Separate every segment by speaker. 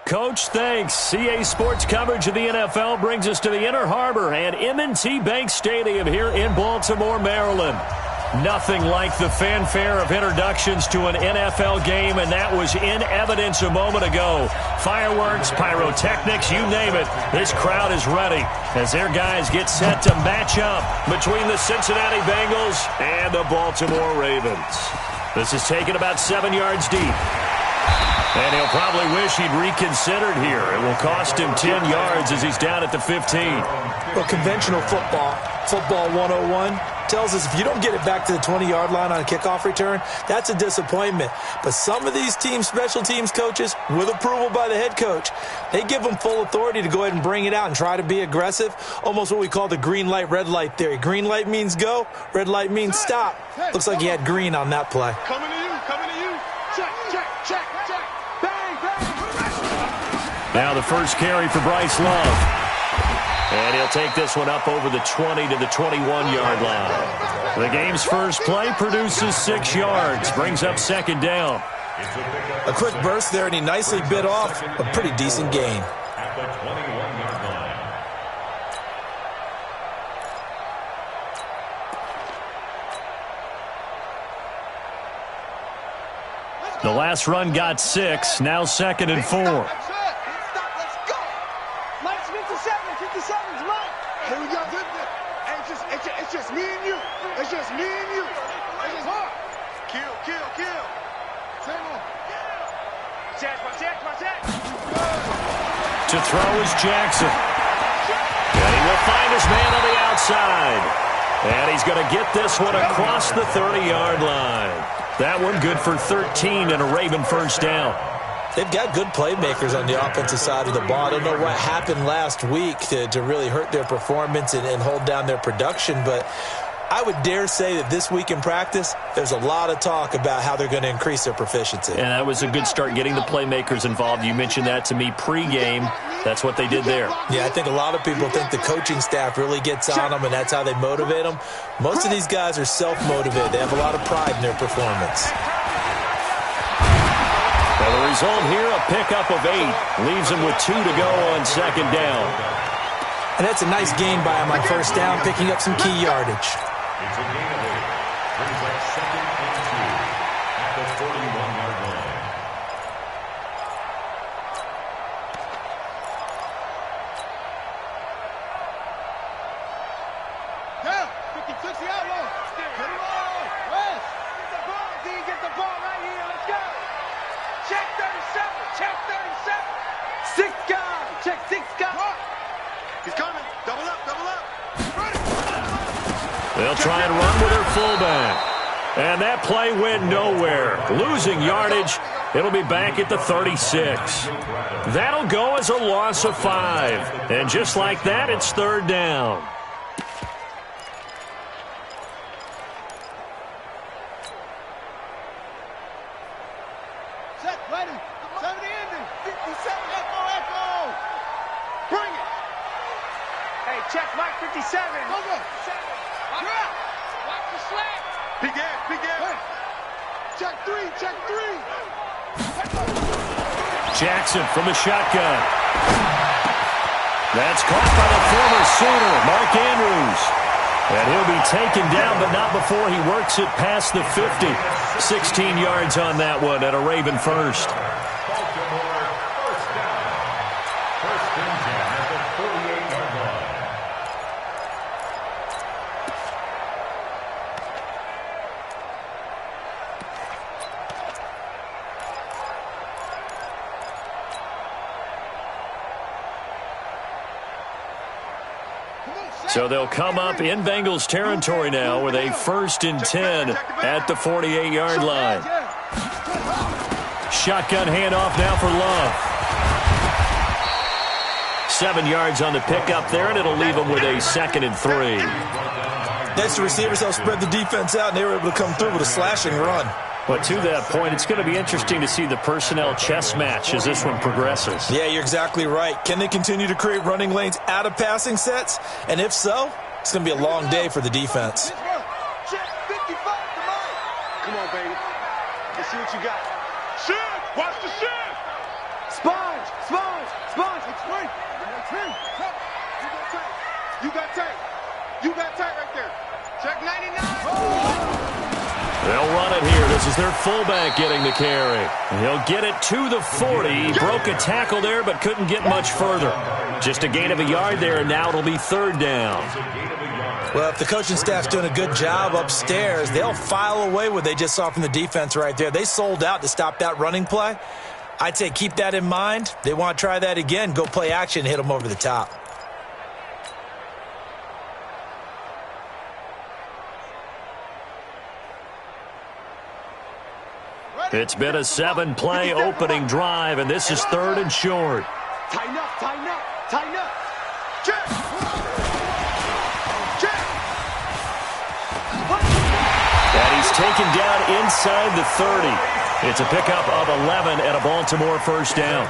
Speaker 1: Coach, thanks. CA Sports coverage of the NFL brings us to the Inner Harbor and M&T Bank Stadium here in Baltimore, Maryland. Nothing like the fanfare of introductions to an NFL game, and that was in evidence a moment ago. Fireworks, pyrotechnics, you name it. This crowd is ready as their guys get set to match up between the Cincinnati Bengals and the Baltimore Ravens. This is taken about 7 yards deep. And he'll probably wish he'd reconsidered here. It will cost him 10 yards as he's down at the 15.
Speaker 2: Well, conventional football 101, tells us if you don't get it back to the 20-yard line on a kickoff return, that's a disappointment. But some of these special teams coaches, with approval by the head coach, they give them full authority to go ahead and bring it out and try to be aggressive, almost what we call the green light, red light theory. Green light means go, red light means stop. Looks like he had green on that play.
Speaker 3: Coming to you. Check. Bang.
Speaker 1: Now the first carry for Bryce Love. And he'll take this one up over the 20 to the 21-yard line. The game's first play produces 6 yards, brings up second down.
Speaker 2: A quick burst there, and he nicely bit off a pretty decent gain.
Speaker 4: At the 21-yard line.
Speaker 1: The last run got 6, now 2nd and 4.
Speaker 3: Let's go. Mike's 57's Mike. Here we go. It's just me and you. It's just hard. Kill. Check.
Speaker 1: To throw is Jackson. And he will find his man on the outside. And he's going to get this one across the 30-yard line. That one good for 13 and a Raven first down.
Speaker 2: They've got good playmakers on the offensive side of the ball. I don't know what happened last week to really hurt their performance and hold down their production, but I would dare say that this week in practice, there's a lot of talk about how they're going to increase their proficiency.
Speaker 1: And that was a good start getting the playmakers involved. You mentioned that to me pregame. That's what they did there.
Speaker 2: Yeah, I think a lot of people think the coaching staff really gets on them, and that's how they motivate them. Most of these guys are self-motivated. They have a lot of pride in their performance.
Speaker 1: Well, the result here, a pickup of 8. Leaves him with 2 to go on second down.
Speaker 2: And that's a nice gain by him on first down, picking up some key yardage.
Speaker 4: It's a gain of 8. Brings up 2nd and 2 at the 41-yard line.
Speaker 3: Down. 56 the outlaw. Get it on. West. Get the ball right here. Let's go. Check 37. 6 guys. Check 6 guys. He's coming. Double up. Ready.
Speaker 1: They'll try and run with their fullback. And that play went nowhere. Losing yardage. It'll be back at the 36. That'll go as a loss of 5. And just like that, it's third down.
Speaker 3: Set, ready. 70 ending. 57, echo. Bring it. Hey, check Mike 57. Go. Watch the slack. Big air. Check 3.
Speaker 1: Jackson from the shotgun. That's caught by the former Sooner, Mark Andrews. And he'll be taken down, but not before he works it past the 50. 16 yards on that one at a Raven first.
Speaker 4: Baltimore first down. First and 10 at the 48-yard line.
Speaker 1: So they'll come up in Bengals territory now with a 1st and 10 at the 48-yard line. Shotgun handoff now for Love. 7 yards on the pickup there, and it'll leave them with a 2nd and 3.
Speaker 2: Next, the receivers helped spread the defense out, and they were able to come through with a slashing run.
Speaker 1: But to that point, it's going to be interesting to see the personnel chess match as this one progresses.
Speaker 2: Yeah, you're exactly right. Can they continue to create running lanes out of passing sets? And if so, it's going to be a long day for the defense.
Speaker 3: Check 55 to Mike. Come on, baby. Let's see what you got. Shift. Watch the shift. Spine. Sponge. Explain. You got tight. You got tight right there. Check 99.
Speaker 1: They'll run it here. This is their fullback getting the carry. He'll get it to the 40. He broke a tackle there, but couldn't get much further. Just a gain of a yard there, and now it'll be third down.
Speaker 2: Well, if the coaching staff's doing a good job upstairs, they'll file away what they just saw from the defense right there. They sold out to stop that running play. I'd say keep that in mind. They want to try that again. Go play action, hit them over the top.
Speaker 1: It's been a 7-play opening drive, and this is third and short.
Speaker 3: Tighten up. Check.
Speaker 1: And he's taken down inside the 30. It's a pickup of 11 and a Baltimore first down.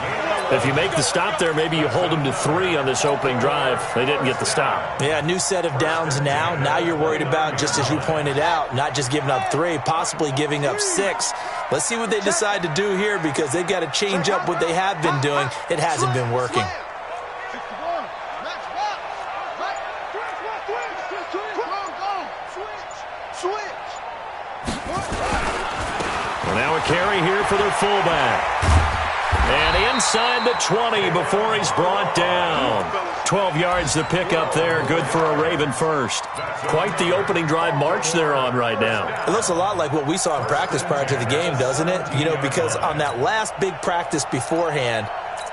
Speaker 1: If you make the stop there, maybe you hold them to 3 on this opening drive. They didn't get the stop.
Speaker 2: Yeah, new set of downs now. Now you're worried about, just as you pointed out, not just giving up 3, possibly giving up 6. Let's see what they decide to do here, because they've got to change up what they have been doing. It hasn't been working.
Speaker 1: Well, now a carry here for their fullback. And inside the 20 before he's brought down. 12 yards to pick up there. Good for a Raven first. Quite the opening drive march they're on right now.
Speaker 2: It looks a lot like what we saw in practice prior to the game, doesn't it? You know, because on that last big practice beforehand,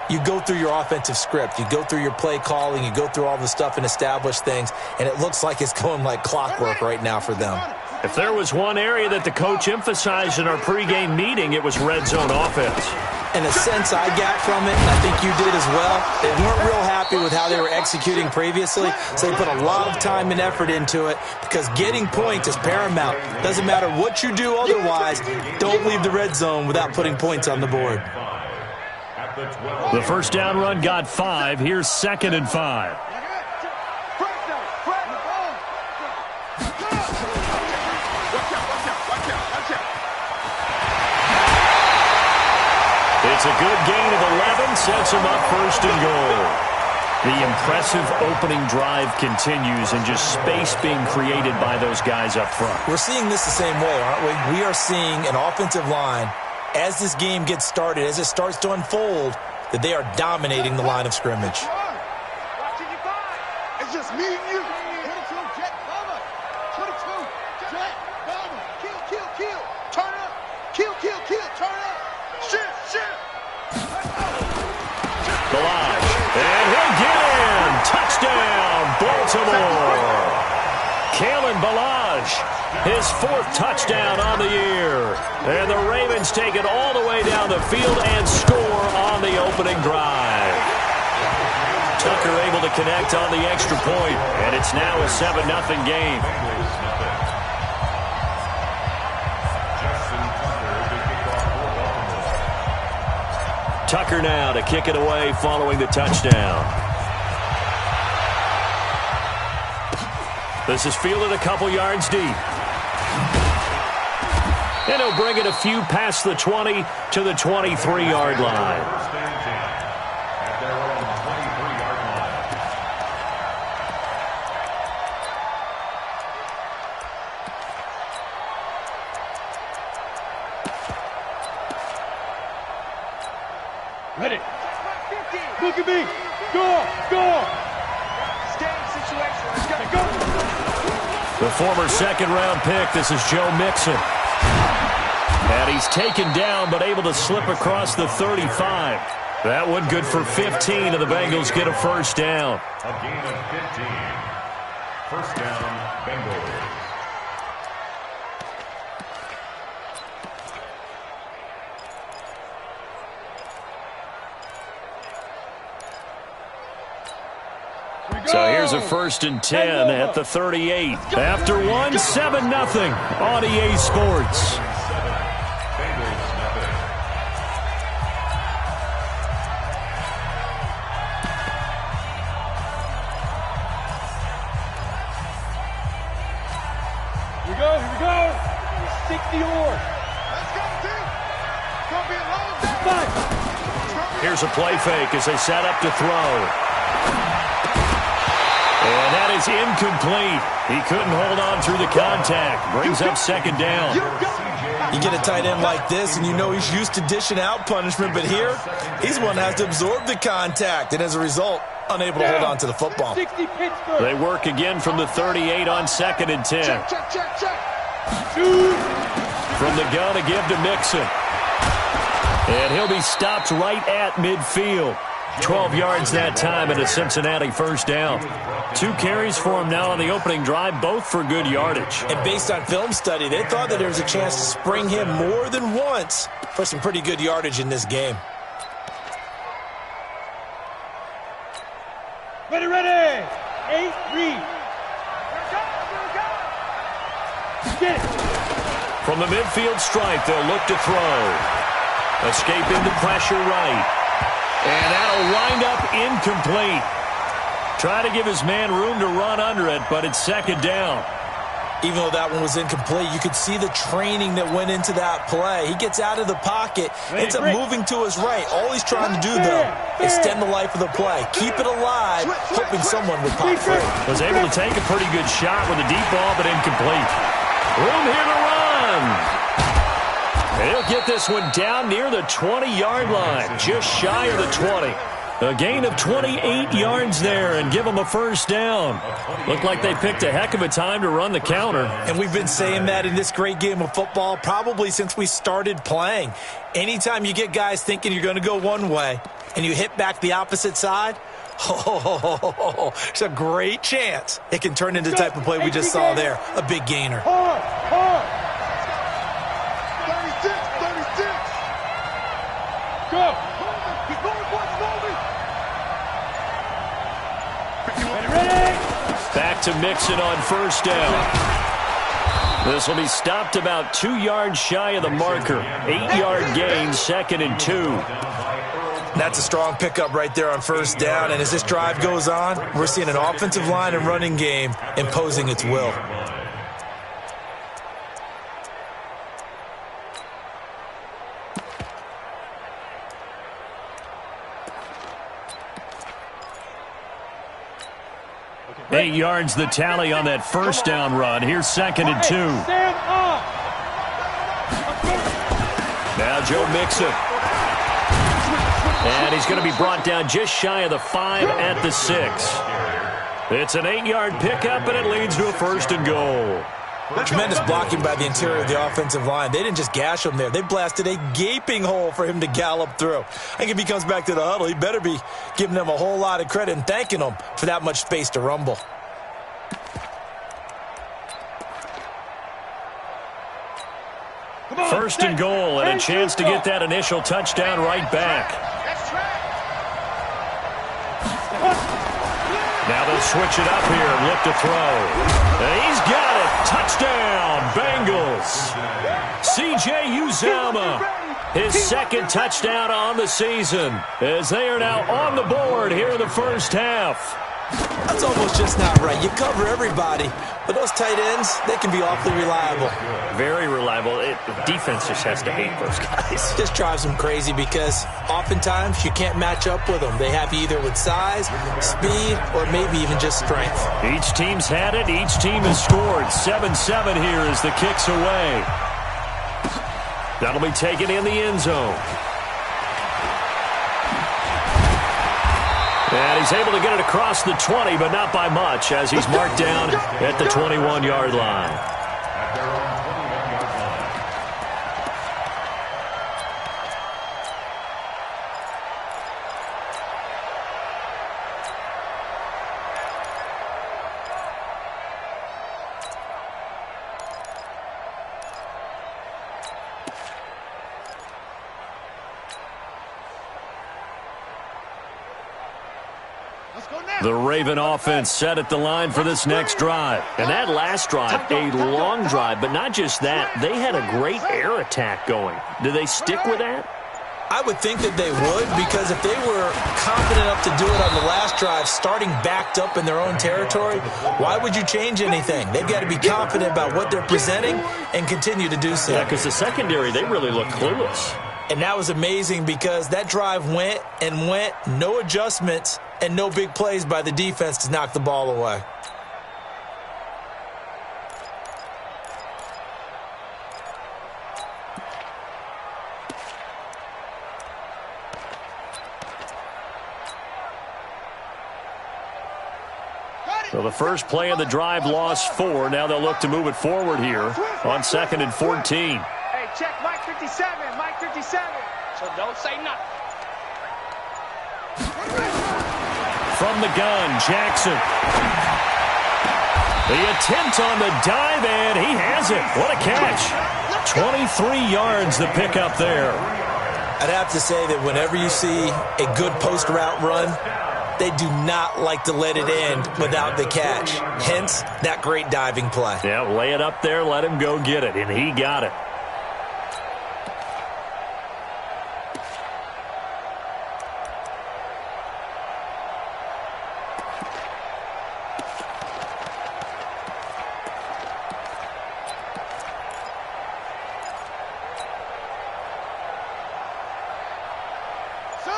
Speaker 2: you go through your offensive script. You go through your play calling. You go through all the stuff and establish things. And it looks like it's going like clockwork right now for them.
Speaker 1: If there was one area that the coach emphasized in our pregame meeting, it was red zone offense.
Speaker 2: And the sense I got from it, and I think you did as well, they weren't real happy with how they were executing previously, so they put a lot of time and effort into it, because getting points is paramount. Doesn't matter what you do otherwise, don't leave the red zone without putting points on the board.
Speaker 1: The first down run got 5. Here's 2nd and 5. It's a good gain of 11, sets him up first and goal. The impressive opening drive continues, and just space being created by those guys up front.
Speaker 2: We're seeing this the same way, aren't we? We are seeing an offensive line, as this game gets started, as it starts to unfold, that they are dominating the line of scrimmage.
Speaker 3: It's just me and you. 22, jet, cover. 22, jet, cover. Kill. Turn up. Kill. Turn up. Shit.
Speaker 1: Balaj, and he'll get in. Touchdown, Baltimore. Kalen Balaj, his 4th touchdown on the year. And the Ravens take it all the way down the field and score on the opening drive. Tucker able to connect on the extra point, and it's now a 7-0 game. Tucker now to kick it away following the touchdown. This is fielded a couple yards deep. And he'll bring it a few past the 20 to the 23-yard line.
Speaker 3: Ready. Look at me. Go. Stand situation. Let's go.
Speaker 1: The former second-round pick, this is Joe Mixon. And he's taken down, but able to slip across the 35. That one good for 15, and the Bengals get a first down.
Speaker 4: A gain of 15. First down, Bengals.
Speaker 1: So here's a 1st and 10 at the 38. After one, 7-0 on EA Sports.
Speaker 3: Here we go. 60 or. Let's go, team. It's going to be a long day. 5.
Speaker 1: Here's a play fake as they set up to throw. And that is incomplete. He couldn't hold on through the contact. Brings up second down.
Speaker 2: You get a tight end like this, and you know he's used to dishing out punishment, but here, he's the one that has to absorb the contact, and as a result, unable to hold on to the football.
Speaker 1: They work again from the 38 on 2nd and 10.
Speaker 3: Check.
Speaker 1: From the gun, a give to Mixon. And he'll be stopped right at midfield. 12 yards that time and a Cincinnati first down. 2 carries for him now on the opening drive, both for good yardage.
Speaker 2: And based on film study, they thought that there was a chance to spring him more than once for some pretty good yardage in this game.
Speaker 3: Ready. 8, read. Get it.
Speaker 1: From the midfield stripe, they'll look to throw. Escape into pressure right. And that'll wind up incomplete. Try to give his man room to run under it, but it's second down.
Speaker 2: Even though that one was incomplete, you could see the training that went into that play. He gets out of the pocket, ends up moving to his right. All he's trying to do, though, extend the life of the play. Keep it alive, hoping someone would pop free.
Speaker 1: Was able to take a pretty good shot with a deep ball, but incomplete. Room here to run. He'll get this one down near the 20-yard line, just shy of the 20. A gain of 28 yards there and give them a first down. Looked like they picked a heck of a time to run the counter.
Speaker 2: And we've been saying that in this great game of football probably since we started playing. Anytime you get guys thinking you're going to go one way and you hit back the opposite side, it's a great chance it can turn into the type of play we just saw there, a big gainer.
Speaker 3: 36. Go. Keep going, boys, slowly. Ready.
Speaker 1: Back to Mixon on first down. This will be stopped about 2 yards shy of the marker. 8-yard gain, 2nd and 2.
Speaker 2: That's a strong pickup right there on first down, and as this drive goes on, we're seeing an offensive line and running game imposing its will.
Speaker 1: Okay. 8 yards the tally on that first down run. Here's 2nd and 2. Now Joe Mixon. And he's going to be brought down just shy of the 5 at the 6. It's an 8-yard pickup, and it leads to a first and goal.
Speaker 2: Tremendous blocking by the interior of the offensive line. They didn't just gash him there. They blasted a gaping hole for him to gallop through. I think if he comes back to the huddle, he better be giving them a whole lot of credit and thanking them for that much space to rumble.
Speaker 1: First and goal, and a chance to get that initial touchdown right back. Now they'll switch it up here and look to throw. And he's got it. Touchdown, Bengals. C.J. Uzomah, his 2nd touchdown on the season, as they are now on the board here in the first half.
Speaker 2: That's almost just not right. You cover everybody, but those tight ends, they can be awfully reliable.
Speaker 1: Very reliable. Defense just has to hate those guys.
Speaker 2: Just drives them crazy because oftentimes you can't match up with them. They have you either with size, speed, or maybe even just strength.
Speaker 1: Each team's had it. Each team has scored. 7-7 here as the kick's away. That'll be taken in the end zone. And he's able to get it across the 20, but not by much, as he's marked down at the 21-yard line. The Raven offense set at the line for this next drive. And that last drive, a long drive, but not just that. They had a great air attack going. Do they stick with that?
Speaker 2: I would think that they would, because if they were confident enough to do it on the last drive, starting backed up in their own territory, why would you change anything? They've got to be confident about what they're presenting and continue to do so.
Speaker 1: Yeah, because the secondary, they really look clueless.
Speaker 2: And that was amazing because that drive went and went, no adjustments, and no big plays by the defense to knock the ball away.
Speaker 1: So the first play of the drive lost 4. Now they'll look to move it forward here on 2nd and 14.
Speaker 3: Hey, check Mike 57, Mike 57. So don't say nothing.
Speaker 1: From the gun, Jackson. The attempt on the dive, and he has it. What a catch. 23 yards the pickup there.
Speaker 2: I'd have to say that whenever you see a good post route run, they do not like to let it end without the catch. Hence, that great diving play.
Speaker 1: Yeah, lay it up there, let him go get it, and he got it.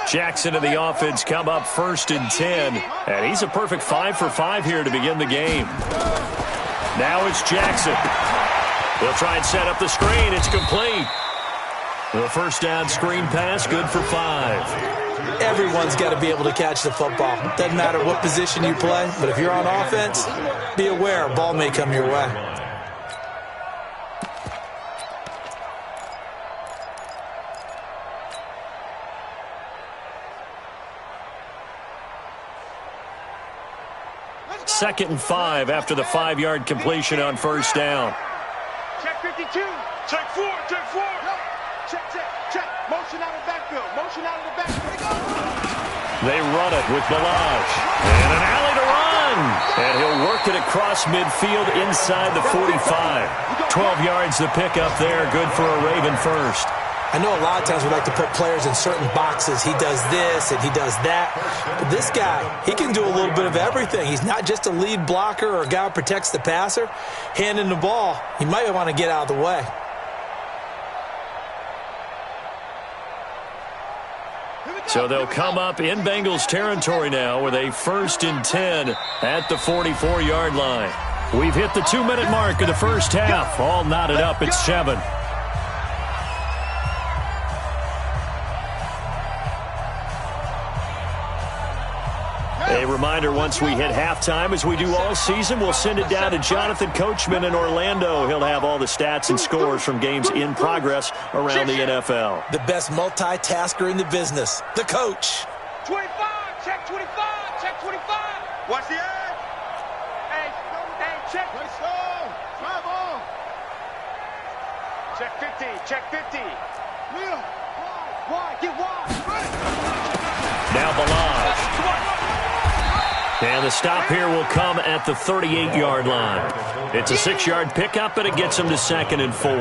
Speaker 1: Jackson and the offense come up 1st and 10, and he's a perfect 5 for 5 here to begin the game. Now it's Jackson. He'll try and set up the screen. It's complete. The first down screen pass, good for 5.
Speaker 2: Everyone's got to be able to catch the football. Doesn't matter what position you play, but if you're on offense, be aware a ball may come your way.
Speaker 1: Second and 5 after the 5-yard completion on first down.
Speaker 3: Check 52. Check 4. Check 4. Check, check, check. Motion out of the backfield. Motion out of the backfield.
Speaker 1: They run it with Balaj. And an alley to run. And he'll work it across midfield inside the 45. 12 yards the pickup there. Good for a Raven first.
Speaker 2: I know a lot of times we like to put players in certain boxes. He does this and he does that. But this guy, he can do a little bit of everything. He's not just a lead blocker or a guy who protects the passer. Handing the ball, he might want to get out of the way.
Speaker 1: So they'll come up in Bengals territory now with a 1st and 10 at the 44-yard line. We've hit the 2-minute mark of the first half. All knotted up at 7. A reminder, once we hit halftime, as we do all season, we'll send it down to Jonathan Coachman in Orlando. He'll have all the stats and scores from games in progress around the NFL.
Speaker 2: The best multitasker in the business, the coach.
Speaker 3: 25, check 25, check 25. Watch the edge. Hey, check. Drive on. Check 50, check 50. Real. Wide, get wide.
Speaker 1: Now Balaj. And the stop here will come at the 38-yard line. It's a 6-yard pickup, and it gets them to 2nd and 4.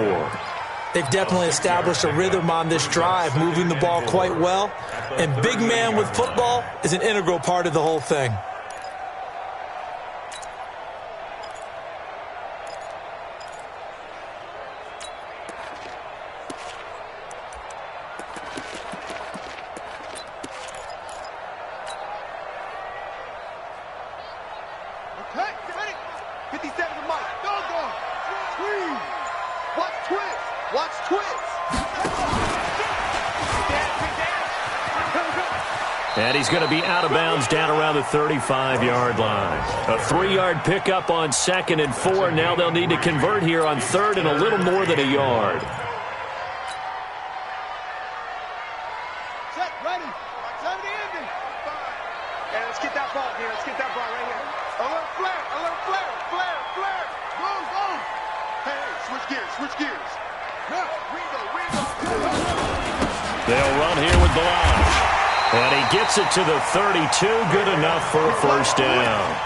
Speaker 2: They've definitely established a rhythm on this drive, moving the ball quite well. And big man with football is an integral part of the whole thing.
Speaker 1: And he's going to be out of bounds down around the 35-yard line. A 3-yard pickup on 2nd and 4. Now they'll need to convert here on 3rd and a little more than a yard.
Speaker 3: Set, ready. Time to end it. Hey, let's get that ball here. Let's get that ball right here. A little flare, a little flare, flare, flare. Go. Hey, switch gears, switch gears. Wingo.
Speaker 1: They'll run here with Balaj. And he gets it to the 32. Good enough for a first down.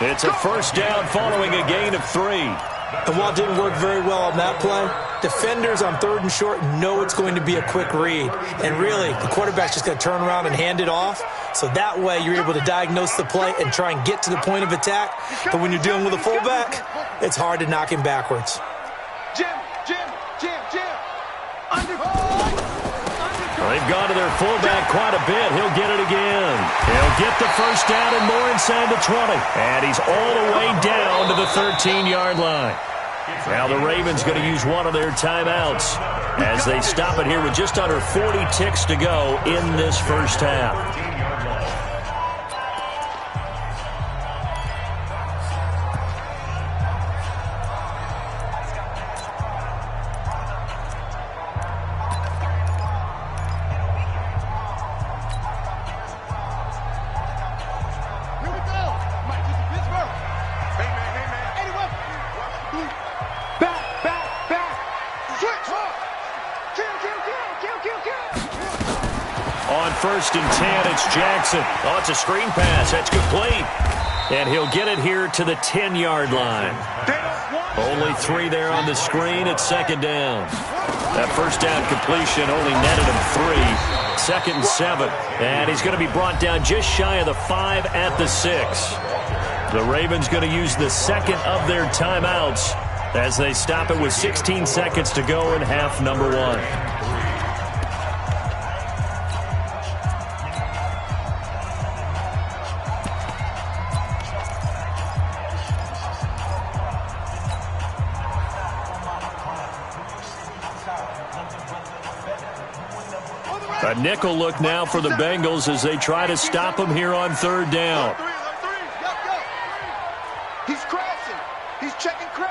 Speaker 1: It's a first down following a gain of 3.
Speaker 2: And while it didn't work very well on that play, defenders on 3rd and short know it's going to be a quick read. And really, the quarterback's just going to turn around and hand it off. So that way, you're able to diagnose the play and try and get to the point of attack. But when you're dealing with a fullback, it's hard to knock him backwards.
Speaker 3: Jim. Under.
Speaker 1: Well, they've gone to their fullback quite a bit. He'll get it again. He'll get the first down and more inside the 20. And he's all the way down to the 13-yard line. Now the Ravens going to use one of their timeouts as they stop it here with just under 40 ticks to go in this first half. On 1st and 10, it's Jackson. Oh, it's a screen pass. That's complete. And he'll get it here to the 10-yard line. Only 3 there on the screen. It's 2nd down. That first down completion only netted him 3. 2nd and 7. And he's going to be brought down just shy of the 5 at the 6. The Ravens going to use the second of their timeouts as they stop it with 16 seconds to go in half number 1. A nickel look now for the Bengals as they try to stop him here on 3rd down.
Speaker 3: He's crashing. He's checking crash.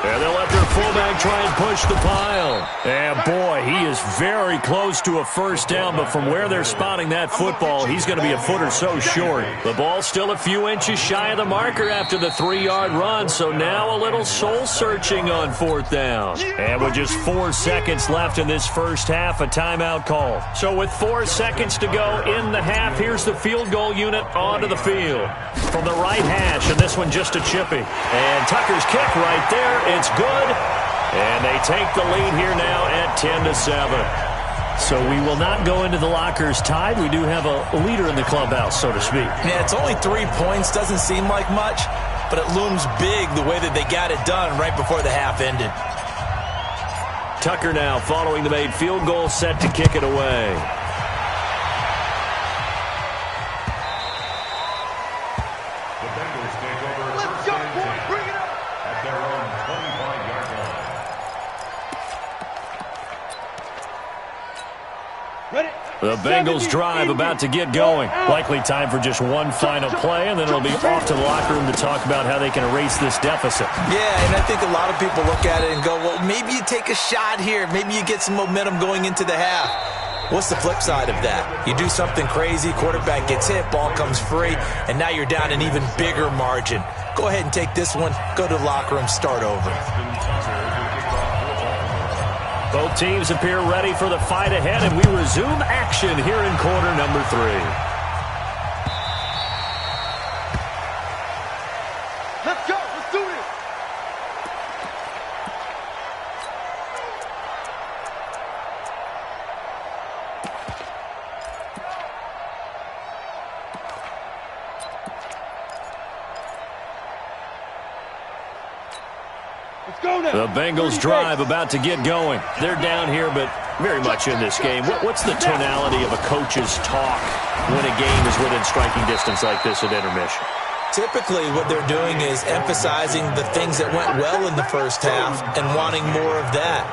Speaker 1: And they'll let their fullback try and push the pile. And boy, he is very close to a first down, but from where they're spotting that football, he's going to be a foot or so short. The ball's still a few inches shy of the marker after the 3-yard run, so now a little soul-searching on 4th down. And with just 4 seconds left in this first half, a timeout call. So with 4 seconds to go in the half, here's the field goal unit onto the field. From the right hash, and this one just a chippy. And Tucker's kick right there. It's good. And they take the lead here now at 10-7. So we will not go into the lockers tied. We do have a leader in the clubhouse, so to speak.
Speaker 2: Yeah, it's only 3 points. Doesn't seem like much, but it looms big the way that they got it done right before the half ended.
Speaker 1: Tucker now following the made field goal, set to kick it away. The Bengals drive about to get going. Likely time for just one final play, and then it'll be off to the locker room to talk about how they can erase this deficit.
Speaker 2: Yeah, and I think a lot of people look at it and go, well, maybe you take a shot here. Maybe you get some momentum going into the half. What's the flip side of that? You do something crazy, quarterback gets hit, ball comes free, and now you're down an even bigger margin. Go ahead and take this one, go to the locker room, start over.
Speaker 1: Both teams appear ready for the fight ahead, and we resume action here in quarter number 3.
Speaker 3: Let's go. Let's do this.
Speaker 1: The Bengals drive about to get going. They're down here, but very much in this game. What's the tonality of a coach's talk when a game is within striking distance like this at intermission?
Speaker 2: Typically, what they're doing is emphasizing the things that went well in the first half and wanting more of that.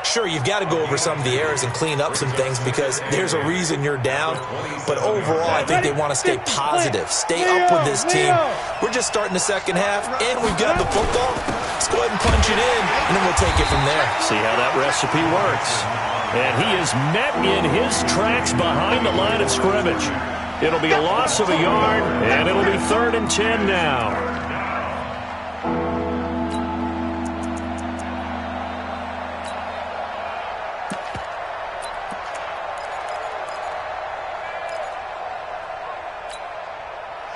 Speaker 2: Sure, you've got to go over some of the errors and clean up some things because there's a reason you're down. But overall, I think they want to stay positive, stay up with this team. We're just starting the second half, and we've got the football. Let's go ahead and punch it in, and then we'll take it from there.
Speaker 1: See how that recipe works. And he is met in his tracks behind the line of scrimmage. It'll be a loss of a yard, and it'll be 3rd and 10 now.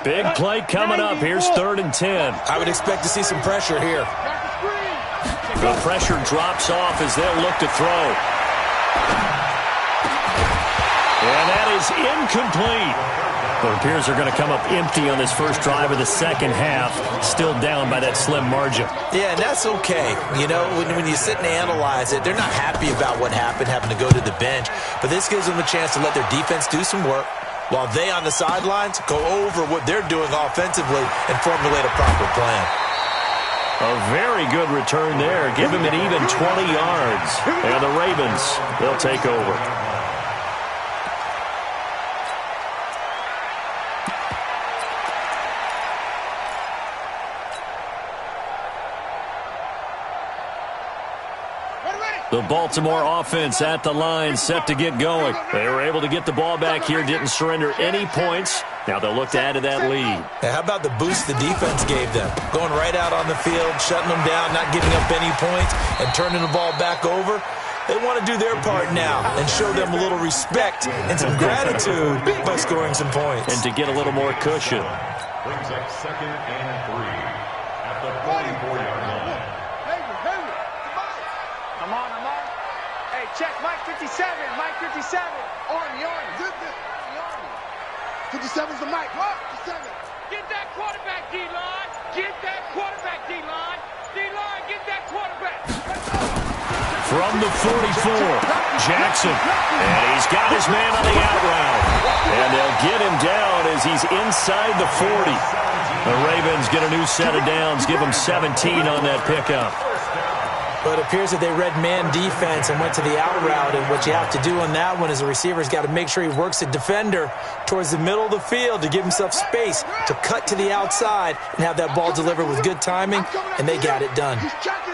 Speaker 1: Big play coming up. Here's 3rd and 10.
Speaker 2: I would expect to see some pressure here.
Speaker 1: The pressure drops off as they'll look to throw. And that is incomplete. It appears they're going to come up empty on this first drive of the second half, still down by that slim margin.
Speaker 2: Yeah, and that's okay. You know, when you sit and analyze it, they're not happy about what happened, having to go to the bench. But this gives them a chance to let their defense do some work while they on the sidelines go over what they're doing offensively and formulate a proper plan.
Speaker 1: A very good return there. Give him an even 20 yards. And the Ravens, they'll take over. The Baltimore offense at the line, set to get going. They were able to get the ball back here, didn't surrender any points. Now they'll look to add to that lead.
Speaker 2: How about the boost the defense gave them? Going right out on the field, shutting them down, not giving up any points, and turning the ball back over. They want to do their part now and show them a little respect and some gratitude by scoring some points.
Speaker 1: And to get a little more cushion.
Speaker 4: Brings up 2nd and 3 at the 44-yard line.
Speaker 3: I'm on. Hey, check, Mike 57, Mike 57. Army. 57's the Mike. What? 57. Get that quarterback, D-line. Get that quarterback, D-line. D-line, get that quarterback.
Speaker 1: From the 44, Jackson. And he's got his man on the out route. And they'll get him down as he's inside the 40. The Ravens get a new set of downs, give him 17 on that pickup.
Speaker 2: But it appears that they read man defense and went to the out route. And what you have to do on that one is the receiver's got to make sure he works the defender towards the middle of the field to give himself space to cut to the outside and have that ball delivered with good timing, and they got it done.
Speaker 3: He's checking.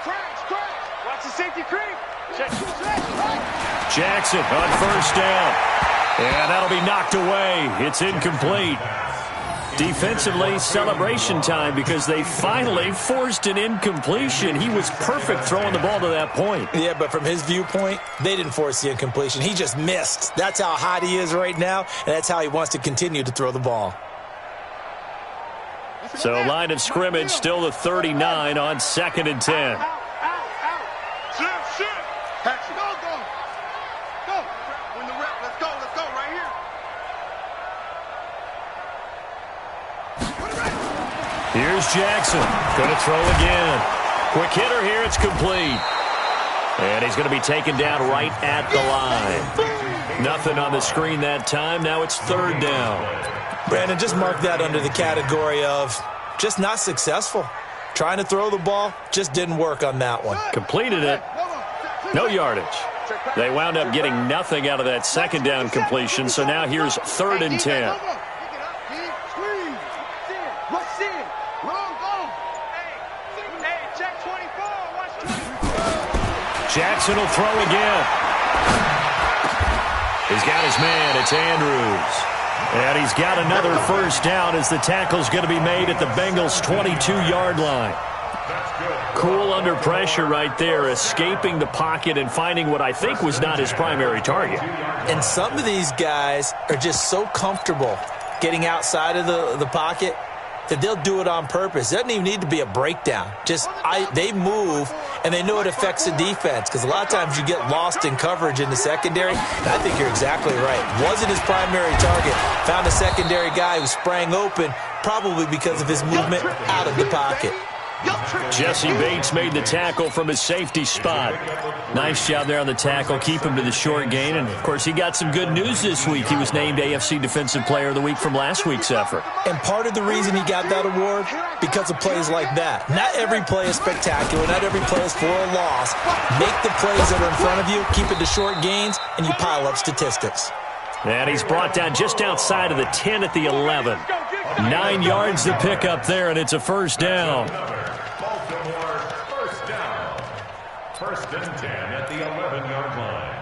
Speaker 3: Crash. Watch the safety creep. Check.
Speaker 1: Jackson on first down. And that'll be knocked away. It's incomplete. Defensively, celebration time because they finally forced an incompletion. He was perfect throwing the ball to that point.
Speaker 2: Yeah, but from his viewpoint, they didn't force the incompletion. He just missed. That's how hot he is right now, and that's how he wants to continue to throw the ball.
Speaker 1: So line of scrimmage still the 39 on 2nd and 10.
Speaker 3: Shit. Patrick. Go. Win the rep. Let's go right here.
Speaker 1: Here's Jackson. Going to throw again. Quick hitter here. It's complete. And he's going to be taken down right at the line. Nothing on the screen that time. Now it's 3rd down.
Speaker 2: Brandon, just mark that under the category of just not successful. Trying to throw the ball, just didn't work on that one.
Speaker 1: Completed it. No yardage. They wound up getting nothing out of that 2nd down completion. So now here's 3rd and 10. Jackson will throw again. He's got his man. It's Andrews. And he's got another first down as the tackle's going to be made at the Bengals' 22-yard line. Cool under pressure right there, escaping the pocket and finding what I think was not his primary target.
Speaker 2: And some of these guys are just so comfortable getting outside of the pocket that they'll do it on purpose. It doesn't even need to be a breakdown. They move, and they know it affects the defense because a lot of times you get lost in coverage in the secondary. And I think you're exactly right. Wasn't his primary target. Found a secondary guy who sprang open, probably because of his movement out of the pocket.
Speaker 1: Jesse Bates made the tackle from his safety spot. Nice job there on the tackle. Keep him to the short gain. And, of course, he got some good news this week. He was named AFC Defensive Player of the Week from last week's effort.
Speaker 2: And part of the reason he got that award, because of plays like that. Not every play is spectacular. Not every play is for a loss. Make the plays that are in front of you, keep it to short gains, and you pile up statistics.
Speaker 1: And he's brought down just outside of the 10 at the 11. 9 yards to pick up there, and it's a first down.
Speaker 4: Baltimore, first down. 1st and 10 at the 11-yard line.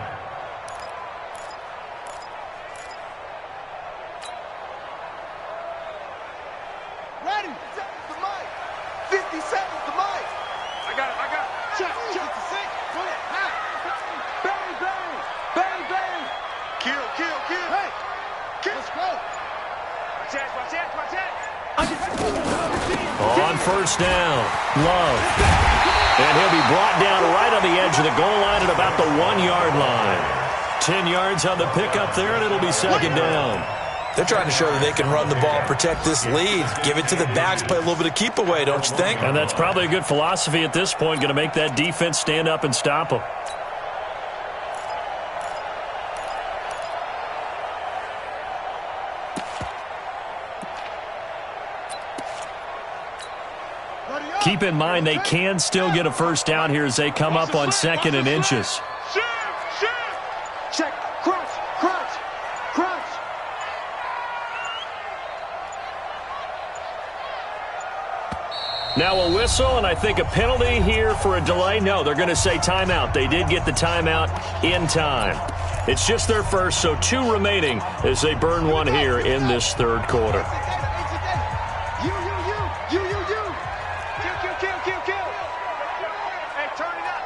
Speaker 3: Ready. 57's the mic. I got it. Check. Go ahead. Bang. Kill. Hey. Let's go. Watch it.
Speaker 1: On first down, Love. And he'll be brought down right on the edge of the goal line at about the 1-yard line. 10 yards on the pickup there, and it'll be second down.
Speaker 2: They're trying to show that they can run the ball and protect this lead. Give it to the backs, play a little bit of keep away, don't you think?
Speaker 1: And that's probably a good philosophy at this point, going to make that defense stand up and stop them. Keep in mind they can still get a first down here as they come up on 2nd and inches.
Speaker 3: Check. Crunch.
Speaker 1: Now a whistle, and I think a penalty here for a delay. No, they're going to say timeout. They did get the timeout in time. It's just their first, so 2 remaining as they burn one here in this third quarter.
Speaker 3: You. Kill. Hey, turn it up.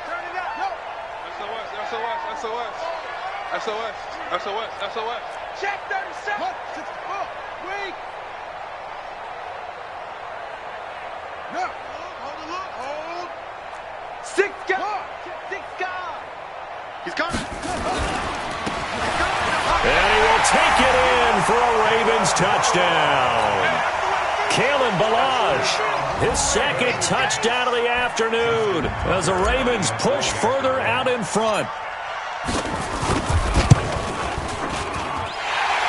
Speaker 3: No. SOS. Check 37. Wait. No. Hold. 6 guard. He's coming.
Speaker 1: And he will take it in for a Ravens touchdown. Kalen Ballage, his 2nd touchdown of the afternoon as the Ravens push further out in front.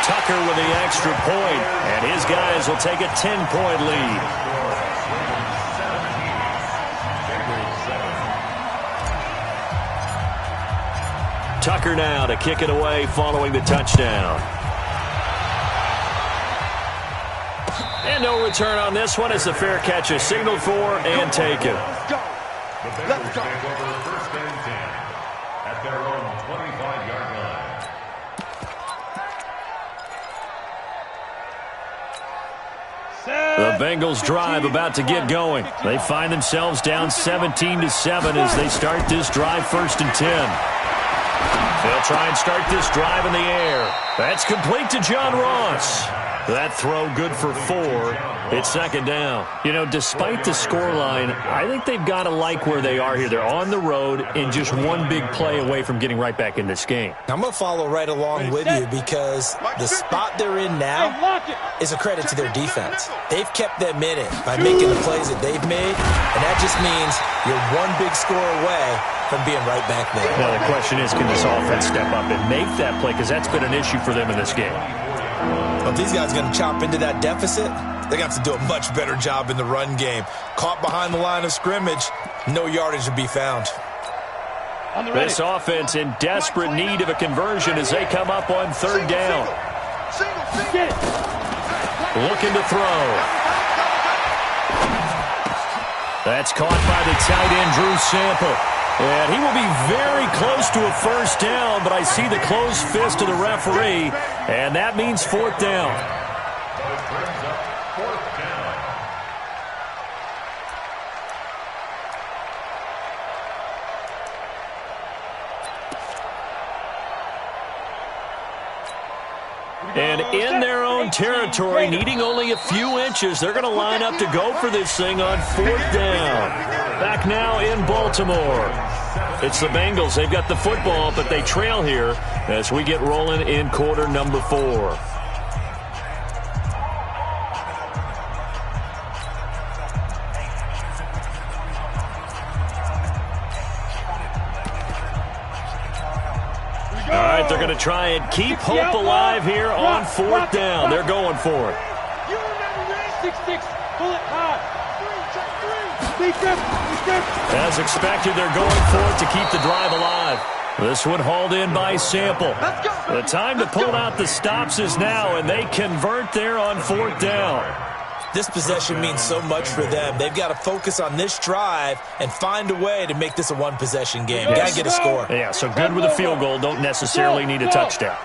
Speaker 1: Tucker with the extra point, and his guys will take a 10-point lead. Tucker now to kick it away following the touchdown. And no return on this one as the fair catch is signaled for and taken.
Speaker 3: Let's go.
Speaker 4: Let's go. First and 10 at their own 25-yard line.
Speaker 1: The Bengals drive about to get going. They find themselves down 17-7 as they start this drive 1st and 10. They'll try and start this drive in the air. That's complete to John Ross. That throw good for 4. It's second down. You know, despite the scoreline, I think they've got to like where they are here. They're on the road and just one big play away from getting right back in this game.
Speaker 2: I'm going to follow right along with you because the spot they're in now is a credit to their defense. They've kept them in it by making the plays that they've made, and that just means you're one big score away from being right back there.
Speaker 1: Now, the question is, can this offense step up and make that play? Because that's been an issue for them in this game.
Speaker 2: Well, if these guys are going to chop into that deficit, they're going to have to do a much better job in the run game. Caught behind the line of scrimmage, no yardage to be found.
Speaker 1: This offense in desperate need of a conversion as they come up on 3rd down. Looking to throw. That's caught by the tight end, Drew Sample. And he will be very close to a first down, but I see the closed fist of the referee, and that means 4th down. And in their own territory, needing only a few inches, they're going to line up to go for this thing on 4th down. Back now in Baltimore. It's the Bengals. They've got the football, but they trail here as we get rolling in quarter number 4. All right, they're going to try and keep hope alive here on 4th down. They're going for it.
Speaker 3: You remember this? 6-6. Pull it high. 3.
Speaker 1: As expected, they're going for it to keep the drive alive. This one hauled in by Sample. The time to pull out the stops is now, and they convert there on 4th down.
Speaker 2: This possession means so much for them. They've got to focus on this drive and find a way to make this a one-possession game. Got to get a score.
Speaker 1: Yeah, so good with a field goal. Don't necessarily need a touchdown.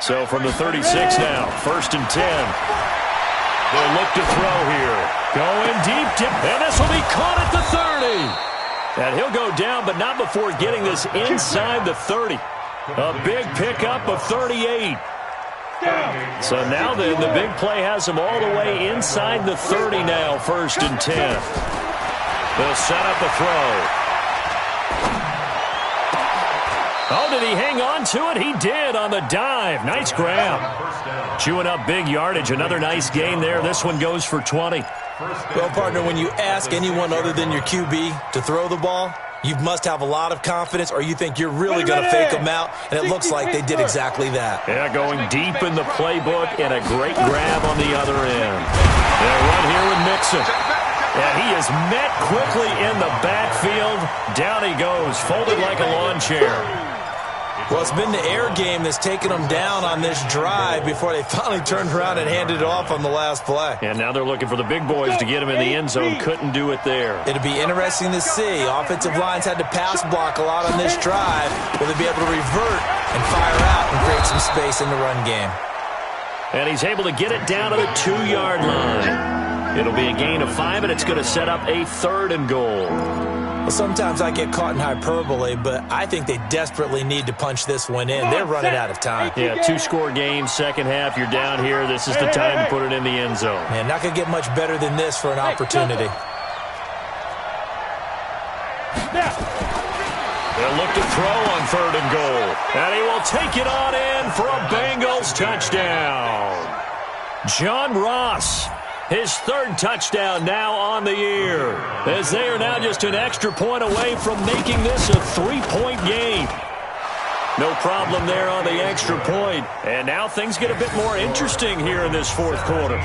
Speaker 1: So from the 36 now, 1st and 10. They'll look to throw here. Going deep, and this will be caught at the 30. And he'll go down, but not before getting this inside the 30. A big pickup of 38. So now then, the big play has him all the way inside the 30 now, 1st and 10. They'll set up a throw. Oh, did he hang on to it? He did on the dive. Nice grab. Chewing up big yardage. Another nice gain there. This one goes for 20.
Speaker 2: Well, partner, when you ask anyone other than your QB to throw the ball, you must have a lot of confidence, or you think you're really going to fake them out, and it looks like they did exactly that.
Speaker 1: Yeah, going deep in the playbook and a great grab on the other end. They'll run here with Mixon. And he is met quickly in the backfield. Down he goes, folded like a lawn chair.
Speaker 2: Well, it's been the air game that's taken them down on this drive before they finally turned around and handed it off on the last play.
Speaker 1: And now they're looking for the big boys to get him in the end zone. Couldn't do it there.
Speaker 2: It'll be interesting to see. Offensive lines had to pass block a lot on this drive. Will they be able to revert and fire out and create some space in the run game?
Speaker 1: And he's able to get it down to the 2-yard line. It'll be a gain of 5, and it's going to set up a 3rd and goal.
Speaker 2: Well, sometimes I get caught in hyperbole, but I think they desperately need to punch this one in. They're running out of time.
Speaker 1: Yeah, 2-score game, second half. You're down here. This is the time to put it in the end zone.
Speaker 2: Man, not going to get much better than this for an opportunity.
Speaker 1: They'll look to throw on 3rd and goal. And he will take it on in for a Bengals touchdown. John Ross. His 3rd touchdown now on the year, as they are now just an extra point away from making this a 3-point game. No problem there on the extra point. And now things get a bit more interesting here in this 4th quarter.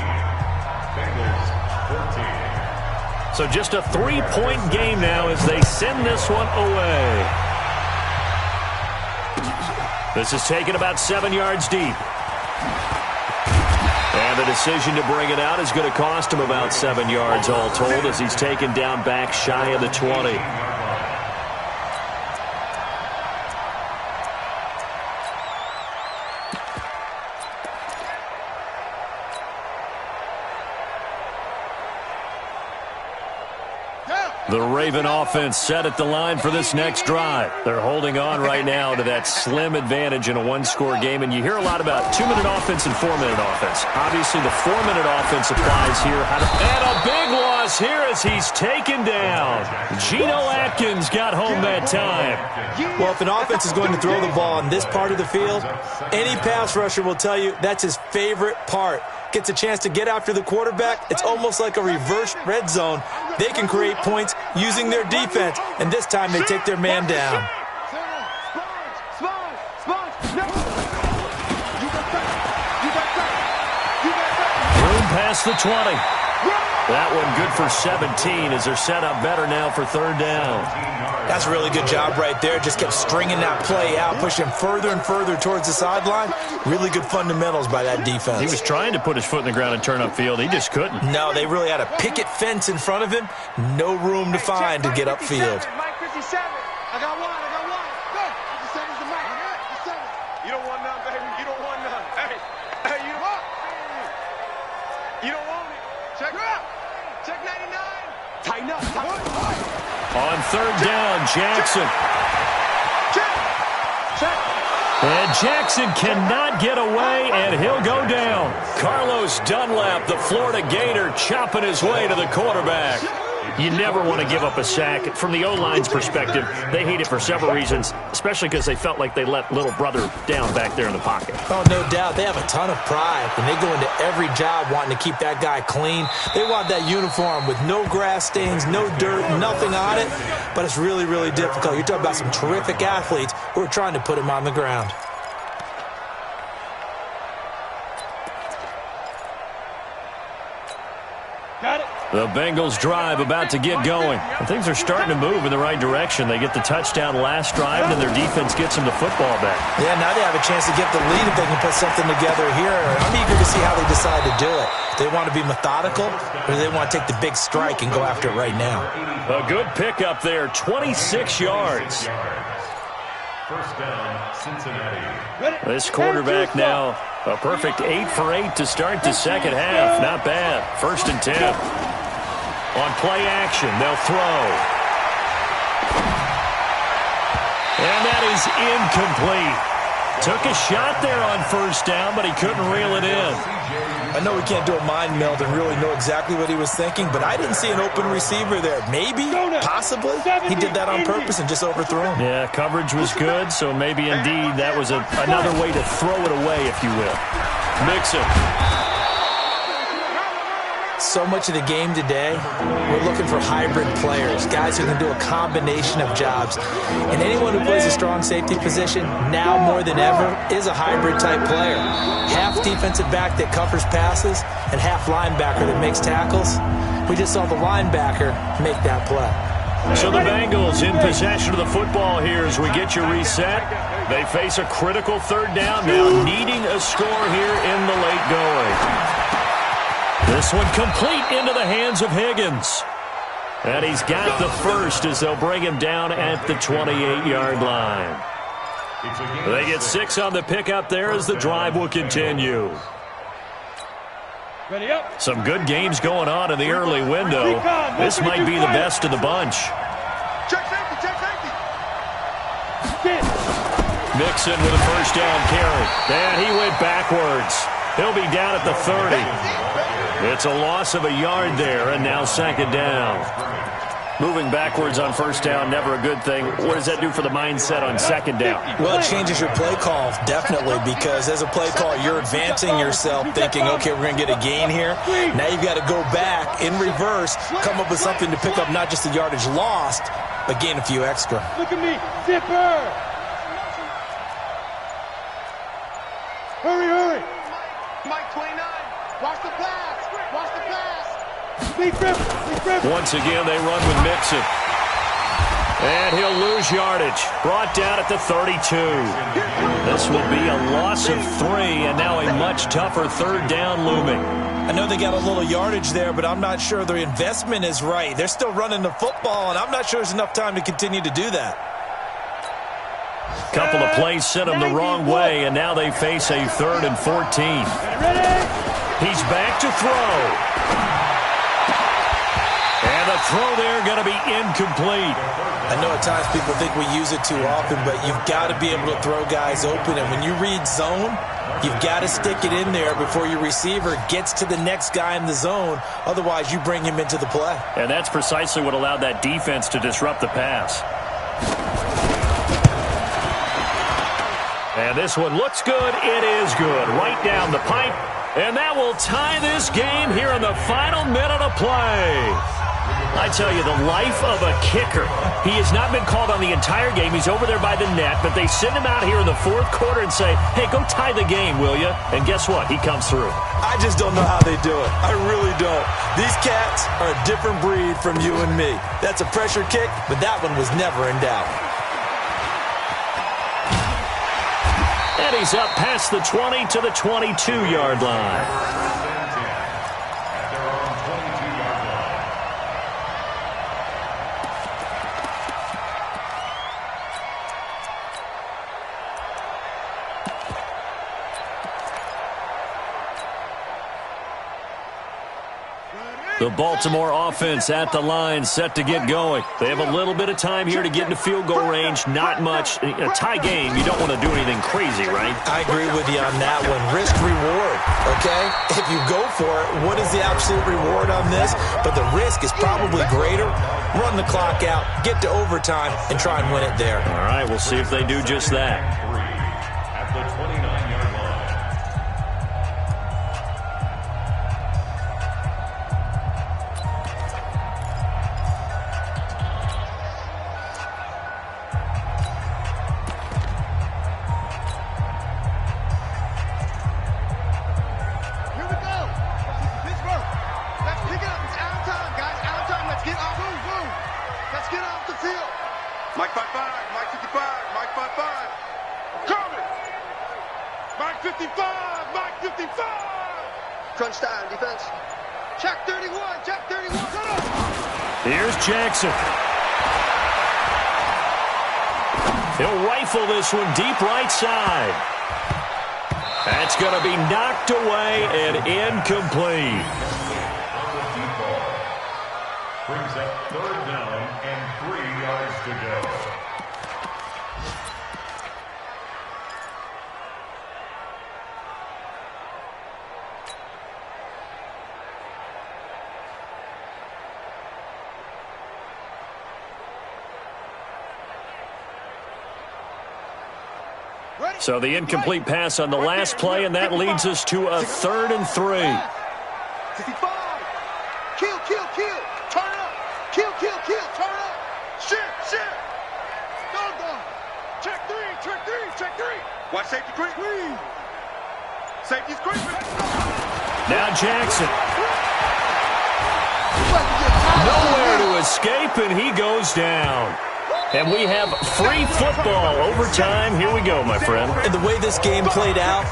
Speaker 1: So just a 3-point game now as they send this one away. This is taken about 7 yards deep. And the decision to bring it out is going to cost him about 7 yards all told as he's taken down back shy of the 20. The Raven offense set at the line for this next drive. They're holding on right now to that slim advantage in a 1-score game, and you hear a lot about 2-minute offense and 4-minute offense. Obviously, the 4-minute offense applies here. And a big loss here as he's taken down. Geno Atkins got home that time.
Speaker 2: Well, if an offense is going to throw the ball in this part of the field, any pass rusher will tell you that's his favorite part. Gets a chance to get after the quarterback. It's almost like a reverse red zone. They can create points using their defense, and this time they take their man down.
Speaker 1: Room past the 20. That one good for 17 as they're set up better now for 3rd down.
Speaker 2: That's a really good job right there. Just kept stringing that play out, pushing further and further towards the sideline. Really good fundamentals by that defense.
Speaker 1: He was trying to put his foot in the ground and turn upfield. He just couldn't.
Speaker 2: No, they really had a picket fence in front of him. No room to find to get upfield.
Speaker 3: Mike 57. I got one. Go. 57's the Mike. 57. You don't want none, baby. You don't want none. Hey, you want? You don't want it. Check it out. Check 99. Tighten up.
Speaker 1: On 3rd down, Jackson. And Jackson cannot get away, and he'll go down. Carlos Dunlap, the Florida Gator, chopping his way to the quarterback. You never want to give up a sack. From the O-line's perspective, they hate it for several reasons, especially because they felt like they let little brother down back there in the pocket.
Speaker 2: Oh, no doubt. They have a ton of pride, and they go into every job wanting to keep that guy clean. They want that uniform with no grass stains, no dirt, nothing on it, but it's really, really difficult. You're talking about some terrific athletes who are trying to put him on the ground.
Speaker 3: Got it.
Speaker 1: The Bengals drive about to get going. And things are starting to move in the right direction. They get the touchdown last drive, and their defense gets them the football back.
Speaker 2: Yeah, now they have a chance to get the lead if they can put something together here. I'm eager to see how they decide to do it. Do they want to be methodical, or do they want to take the big strike and go after it right now?
Speaker 1: A good pickup there, 26 yards.
Speaker 4: 1st down, Cincinnati.
Speaker 1: This quarterback now, a perfect 8 for 8 to start the second half. Not bad. 1st and 10. On play action, they'll throw. And that is incomplete. Took a shot there on first down, but he couldn't reel it in.
Speaker 2: I know we can't do a mind meld and really know exactly what he was thinking, but I didn't see an open receiver there. Maybe, possibly, he did that on purpose and just overthrew him.
Speaker 1: Yeah, coverage was good, so maybe indeed that was another way to throw it away, if you will. Mixon.
Speaker 2: So much of the game today, we're looking for hybrid players, guys who can do a combination of jobs. And anyone who plays a strong safety position, now more than ever, is a hybrid-type player. Half defensive back that covers passes and half linebacker that makes tackles. We just saw the linebacker make that play.
Speaker 1: So the Bengals in possession of the football here as we get you reset. They face a critical third down now, needing a score here in the late going. This one complete into the hands of Higgins. And he's got the first as they'll bring him down at the 28-yard line. They get 6 on the pickup there as the drive will continue. Some good games going on in the early window. This might be the best of the bunch.
Speaker 3: Check safety, check safety.
Speaker 1: Mixon with a first down carry. And he went backwards. He'll be down at the 30. It's a loss of a yard there, and now second down. Moving backwards on first down, never a good thing. What does that do for the mindset on second down?
Speaker 2: Well, it changes your play call, definitely, because as a play call, you're advancing yourself, thinking, okay, we're going to get a gain here. Now you've got to go back in reverse, come up with something to pick up not just the yardage lost, but gain a few extra.
Speaker 5: Look at me, zipper! Hurry, hurry!
Speaker 3: Mike 29, watch the pass, watch the pass.
Speaker 5: Big rip.
Speaker 1: Once again, they run with Mixon. And he'll lose yardage. Brought down at the 32. This will be a loss of 3, and now a much tougher third down looming.
Speaker 2: I know they got a little yardage there, but I'm not sure their investment is right. They're still running the football, and I'm not sure there's enough time to continue to do that.
Speaker 1: Couple of plays sent them the wrong way, and now they face a 3rd and 14. He's back to throw. And the throw there going to be incomplete.
Speaker 2: I know at times people think we use it too often, but you've got to be able to throw guys open. And when you read zone, you've got to stick it in there before your receiver gets to the next guy in the zone. Otherwise, you bring him into the play.
Speaker 1: And that's precisely what allowed that defense to disrupt the pass. And this one looks good. It is good. Right down the pipe. And that will tie this game here in the final minute of play. I tell you, the life of a kicker. He has not been called on the entire game. He's over there by the net, but they send him out here in the 4th quarter and say, hey, go tie the game, will you? And guess what? He comes through.
Speaker 2: I just don't know how they do it. I really don't. These cats are a different breed from you and me. That's a pressure kick, but that one was never in doubt.
Speaker 1: And he's up past the 20 to the 22-yard line. The Baltimore offense at the line, set to get going. They have a little bit of time here to get into field goal range. Not much. A tie game, you don't want to do anything crazy, right?
Speaker 2: I agree with you on that one. Risk reward, okay? If you go for it, what is the absolute reward on this? But the risk is probably greater. Run the clock out, get to overtime, and try and win it there.
Speaker 1: All right, we'll see if they do just that.
Speaker 4: At the 29-yard line.
Speaker 3: Mike 55, Mike 55, Mike 55. Coming! Mike 55, Mike 55! Crunch time, defense. Check 31, check 31, cut off!
Speaker 1: Here's Jackson. He'll rifle this one deep right side. That's going to be knocked away and incomplete.
Speaker 4: Brings up 3rd down and 3 yards to go.
Speaker 1: So the incomplete pass on the last play, and that leads us to a 3rd and 3.
Speaker 3: 65. Kill, kill, kill. Turn up. Kill, kill, kill. Turn up. Shit. Go. Check three. Watch safety creep. Safety's creeping.
Speaker 1: Now Jackson. Nowhere to escape, and he goes down. And we have free football. Overtime. Here we go, my friend.
Speaker 2: And the way this game played out,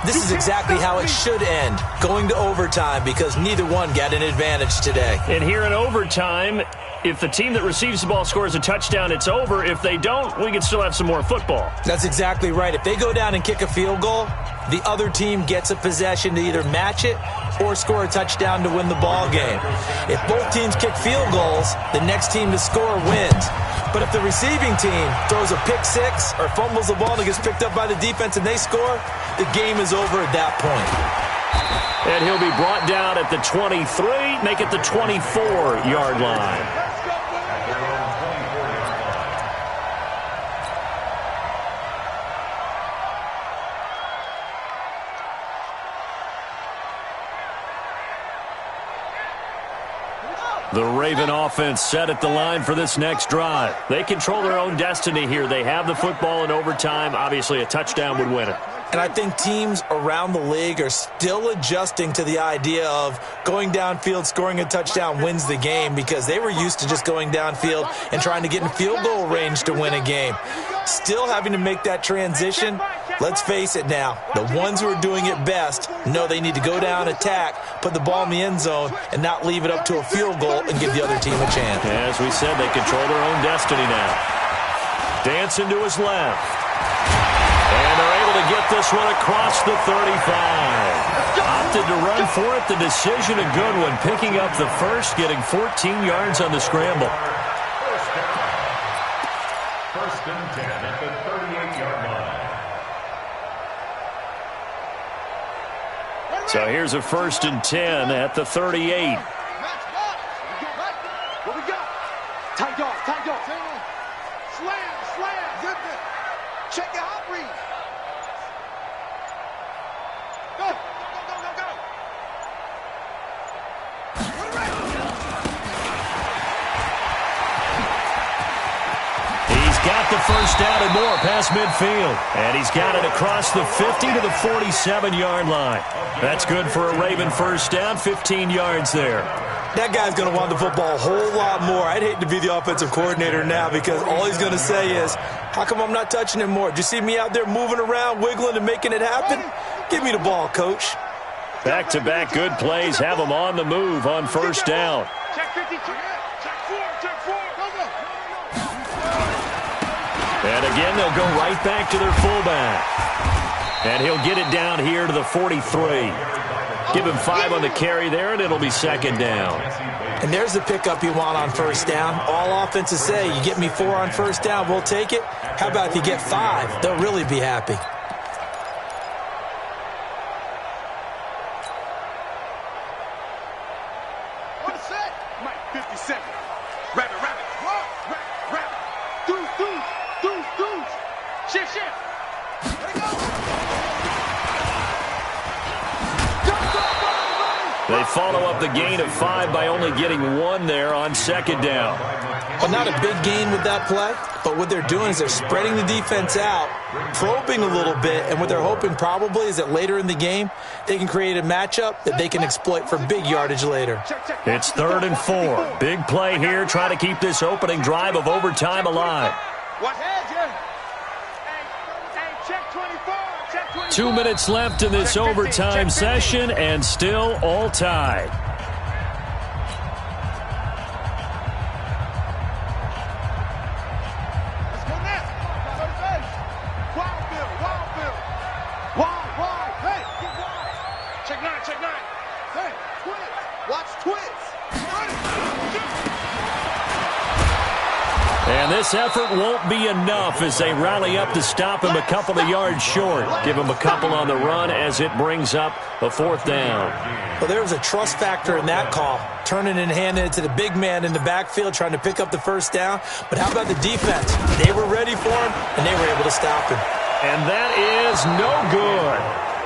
Speaker 2: this is exactly how it should end, going to overtime, because neither one got an advantage today.
Speaker 1: And here in overtime, if the team that receives the ball scores a touchdown, it's over. If they don't, we can still have some more football.
Speaker 2: That's exactly right. If they go down and kick a field goal, the other team gets a possession to either match it or score a touchdown to win the ball game. If both teams kick field goals, the next team to score wins. But if the receiving team throws a pick six or fumbles the ball and it gets picked up by the defense and they score, the game is over at that point.
Speaker 1: And he'll be brought down at the 23, make it the 24-yard line. The Raven offense set at the line for this next drive. They control their own destiny here. They have the football in overtime. Obviously, a touchdown would win it.
Speaker 2: And I think teams around the league are still adjusting to the idea of going downfield, scoring a touchdown wins the game, because they were used to just going downfield and trying to get in field goal range to win a game. Still having to make that transition. Let's face it now, the ones who are doing it best know they need to go down, attack, put the ball in the end zone, and not leave it up to a field goal and give the other team a chance.
Speaker 1: As we said, they control their own destiny now. Dancing to his left. And they're able to get this one across the 35. Opted to run for it. The decision a good one. Picking up the first, getting 14 yards on the scramble.
Speaker 4: First and 10 at the 38-yard line.
Speaker 1: So here's a 1st and 10 at the 38.
Speaker 3: What we got? Tight off. Slam. Zip it. Check your hot read. Go.
Speaker 1: He's got the first down and more past midfield. And he's got it across the 50 to the 47-yard line. That's good for a Raven first down, 15 yards there.
Speaker 2: That guy's going to want the football a whole lot more. I'd hate to be the offensive coordinator now, because all he's going to say is, how come I'm not touching it more? Did you see me out there moving around, wiggling, and making it happen? Give me the ball, coach.
Speaker 1: Back-to-back good plays have them on the move on first down.
Speaker 3: Check 52. Check 4.
Speaker 1: And again, they'll go right back to their fullback. And he'll get it down here to the 43. Give him 5 on the carry there, and it'll be second down.
Speaker 2: And there's the pickup you want on first down. All offenses say, you get me 4 on first down, we'll take it. How about if you get 5? They'll really be happy.
Speaker 3: What is that? Mike 57. Rabbit. Deuce. Shift. There you go.
Speaker 1: They follow up the gain of 5 by only getting 1 there on second down.
Speaker 2: But not a big gain with that play. But what they're doing is they're spreading the defense out, probing a little bit, and what they're hoping probably is that later in the game, they can create a matchup that they can exploit for big yardage later.
Speaker 1: It's 3rd and 4. Big play here, trying to keep this opening drive of overtime alive.
Speaker 3: What? Hey, check 24.
Speaker 1: 2 minutes left in this overtime session, and still all tied.
Speaker 3: Let's go next. Wild Bill. Wild. Hey, get wild. Check 9. Hey, twins. Watch twins.
Speaker 1: And this effort won't be enough as they rally up to stop him a couple of yards short. Give him a couple on the run as it brings up a fourth down.
Speaker 2: Well, there was a trust factor in that call, turning and handing it to the big man in the backfield, trying to pick up the first down. But how about the defense? They were ready for him, and they were able to stop him.
Speaker 1: And that is no good.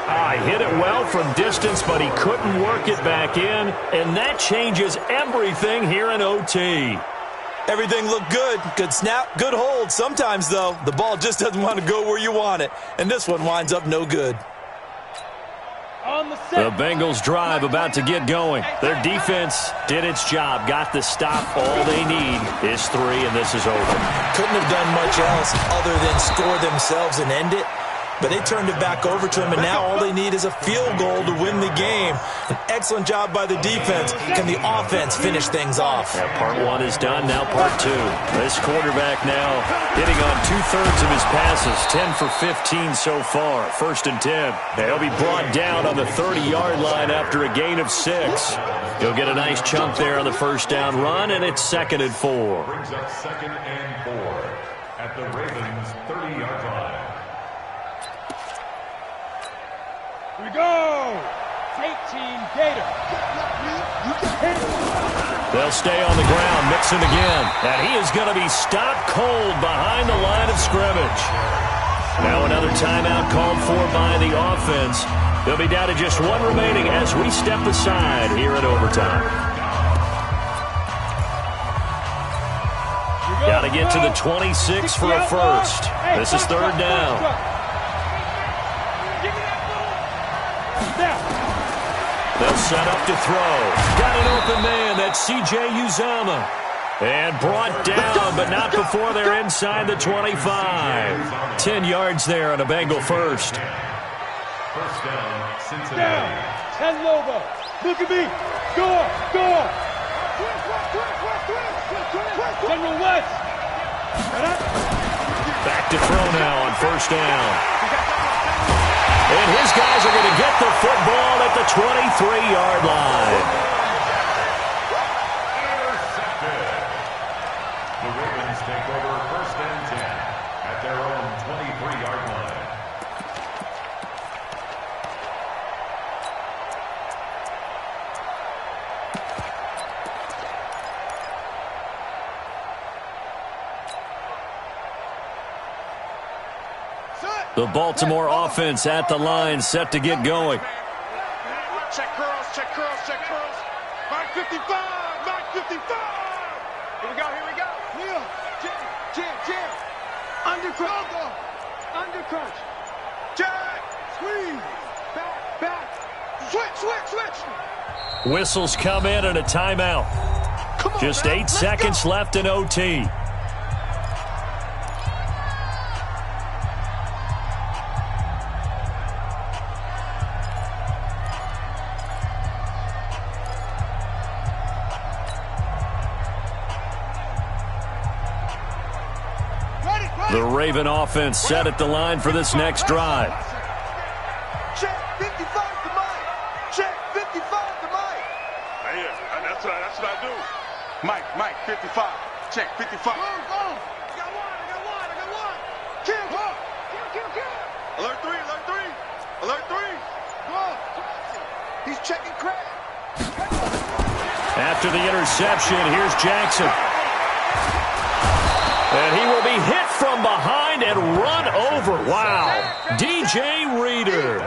Speaker 1: He hit it well from distance, but he couldn't work it back in, and that changes everything here in OT.
Speaker 2: Everything looked good. Good snap, good hold. Sometimes, though, the ball just doesn't want to go where you want it, and this one winds up no good.
Speaker 1: The Bengals drive about to get going. Their defense did its job, got the stop. All they need is 3, and this is over.
Speaker 2: Couldn't have done much else other than score themselves and end it. But they turned it back over to him, and now all they need is a field goal to win the game. An excellent job by the defense. Can the offense finish things off?
Speaker 1: Yeah, part 1 is done, now part 2. This quarterback now hitting on 2/3 of his passes, 10 for 15 so far. 1st and 10. He'll be brought down on the 30-yard line after a gain of 6. He'll get a nice chunk there on the first down run, and it's 2nd and 4.
Speaker 4: Brings up 2nd and 4 at the Ravens' 30-yard line.
Speaker 5: Here we go! 18 Gator.
Speaker 1: They'll stay on the ground, Mixon again. And he is going to be stopped cold behind the line of scrimmage. Now another timeout called for by the offense. They'll be down to just 1 remaining as we step aside here in overtime. Got to get to the 26 for a first. This is 3rd down. They'll set up to throw. Got an open man. That's C.J. Uzomah. And brought down, but not before they're inside the 25. 10 yards there on a Bengal first.
Speaker 4: First down, Cincinnati.
Speaker 5: 10 Lobo. Look at me. Score. Score. General West.
Speaker 1: Back to throw now on 1st down. And his guys are going to get the football at the 23-yard line.
Speaker 4: Intercepted. The Ravens take over 1st and 10 at their own 23-yard line.
Speaker 1: The Baltimore offense at the line, set to get going.
Speaker 3: Check curls, check curls, check curls. Mark 55, Mark 55. Here we go, here we go. Neil, jam. Undercrunch, undercrunch. Jack, squeeze. Back. Switch.
Speaker 1: Whistles come in and a timeout. Just 8 seconds left in OT. The Raven offense set at the line for this next drive.
Speaker 3: Check 55 to Mike. Check 55 to Mike. Yeah, that's what I do. Mike, 55. Check 55. Go. I got one. Kill. Alert 3. Go. He's checking crack.
Speaker 1: After the interception, here's Jackson. And he will be hit from behind and run over. Wow. DJ Reader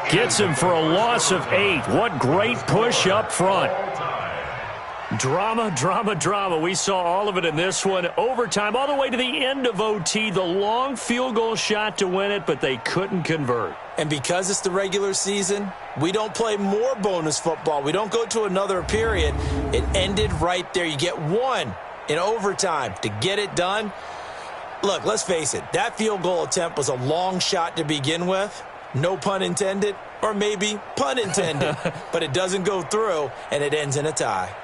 Speaker 1: gets him for a loss of 8. What great push up front. Drama. We saw all of it in this one. Overtime, all the way to the end of OT. The long field goal shot to win it, but they couldn't convert.
Speaker 2: And because it's the regular season, we don't play more bonus football. We don't go to another period. It ended right there. You get 1 in overtime to get it done. Look, let's face it. That field goal attempt was a long shot to begin with. No pun intended, or maybe pun intended. But it doesn't go through, and it ends in a tie.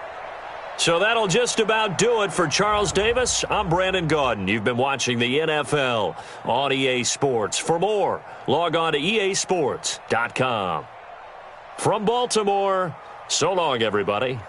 Speaker 1: So that'll just about do it for Charles Davis. I'm Brandon Gaudin. You've been watching the NFL on EA Sports. For more, log on to easports.com. From Baltimore, so long, everybody.